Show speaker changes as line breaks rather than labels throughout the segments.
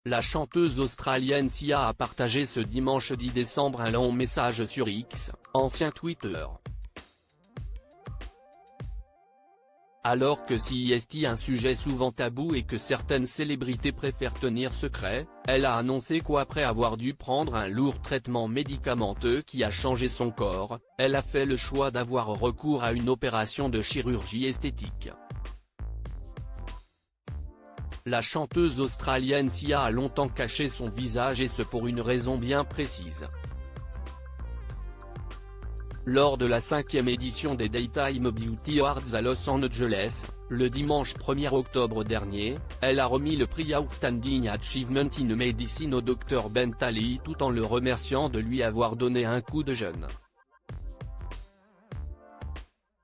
La chanteuse australienne Sia a partagé ce dimanche 10 décembre un long message sur X, ancien Twitter. Alors que c'est un sujet souvent tabou et que certaines célébrités préfèrent tenir secret, elle a annoncé qu'après avoir dû prendre un lourd traitement médicamenteux qui a changé son corps, elle a fait le choix d'avoir recours à une opération de chirurgie esthétique. La chanteuse australienne Sia a longtemps caché son visage et ce pour une raison bien précise. Lors de la 5e édition des Daytime Beauty Awards à Los Angeles, le dimanche 1er octobre dernier, elle a remis le prix Outstanding Achievement in Medicine au Dr Ben Ali tout en le remerciant de lui avoir donné un coup de jeune.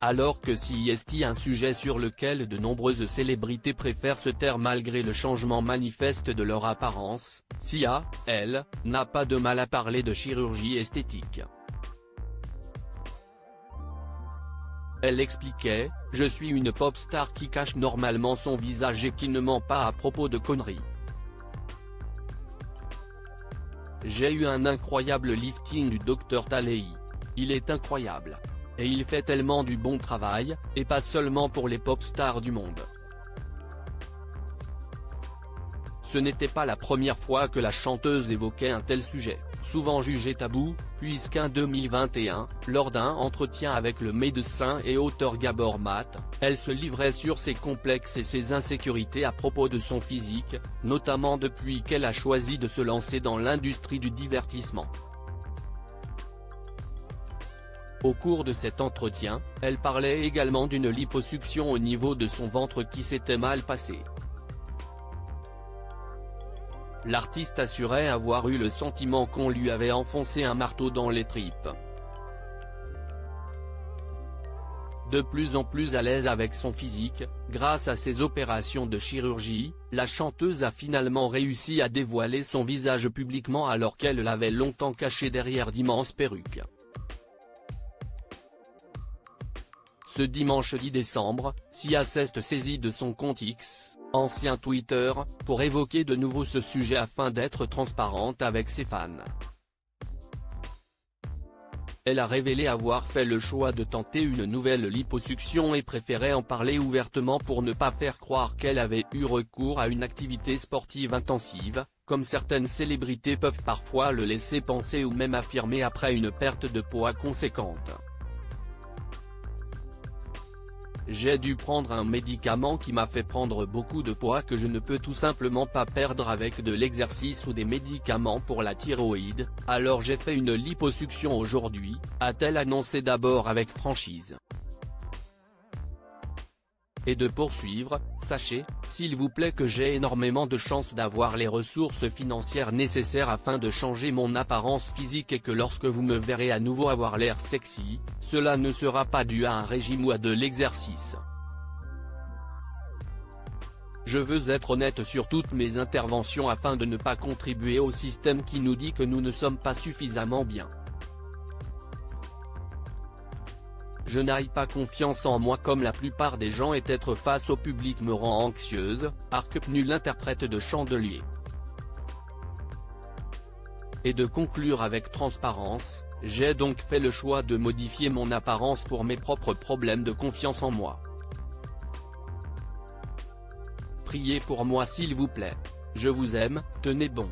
Alors que c'est un sujet sur lequel de nombreuses célébrités préfèrent se taire malgré le changement manifeste de leur apparence, Sia, elle, n'a pas de mal à parler de chirurgie esthétique. Elle expliquait : « Je suis une pop star qui cache normalement son visage et qui ne ment pas à propos de conneries. J'ai eu un incroyable lifting du Dr Talei. Il est incroyable. Et il fait tellement du bon travail, et pas seulement pour les pop stars du monde. » Ce n'était pas la première fois que la chanteuse évoquait un tel sujet, souvent jugé tabou, puisqu'en 2021, lors d'un entretien avec le médecin et auteur Gabor Maté, elle se livrait sur ses complexes et ses insécurités à propos de son physique, notamment depuis qu'elle a choisi de se lancer dans l'industrie du divertissement. Au cours de cet entretien, elle parlait également d'une liposuction au niveau de son ventre qui s'était mal passée. L'artiste assurait avoir eu le sentiment qu'on lui avait enfoncé un marteau dans les tripes. De plus en plus à l'aise avec son physique, grâce à ses opérations de chirurgie, la chanteuse a finalement réussi à dévoiler son visage publiquement alors qu'elle l'avait longtemps caché derrière d'immenses perruques. Ce dimanche 10 décembre, Sia s'est saisie de son compte X, ancien Twitter, pour évoquer de nouveau ce sujet afin d'être transparente avec ses fans. Elle a révélé avoir fait le choix de tenter une nouvelle liposuction et préférait en parler ouvertement pour ne pas faire croire qu'elle avait eu recours à une activité sportive intensive, comme certaines célébrités peuvent parfois le laisser penser ou même affirmer après une perte de poids conséquente. J'ai dû prendre un médicament qui m'a fait prendre beaucoup de poids que je ne peux tout simplement pas perdre avec de l'exercice ou des médicaments pour la thyroïde, alors j'ai fait une liposuction aujourd'hui, a-t-elle annoncé d'abord avec franchise. Et de poursuivre, sachez, s'il vous plaît que j'ai énormément de chance d'avoir les ressources financières nécessaires afin de changer mon apparence physique et que lorsque vous me verrez à nouveau avoir l'air sexy, cela ne sera pas dû à un régime ou à de l'exercice. Je veux être honnête sur toutes mes interventions afin de ne pas contribuer au système qui nous dit que nous ne sommes pas suffisamment bien. Je n'ai pas confiance en moi comme la plupart des gens et être face au public me rend anxieuse, a retenu l'interprète de Chandelier. Et de conclure avec transparence, j'ai donc fait le choix de modifier mon apparence pour mes propres problèmes de confiance en moi. Priez pour moi s'il vous plaît. Je vous aime, tenez bon.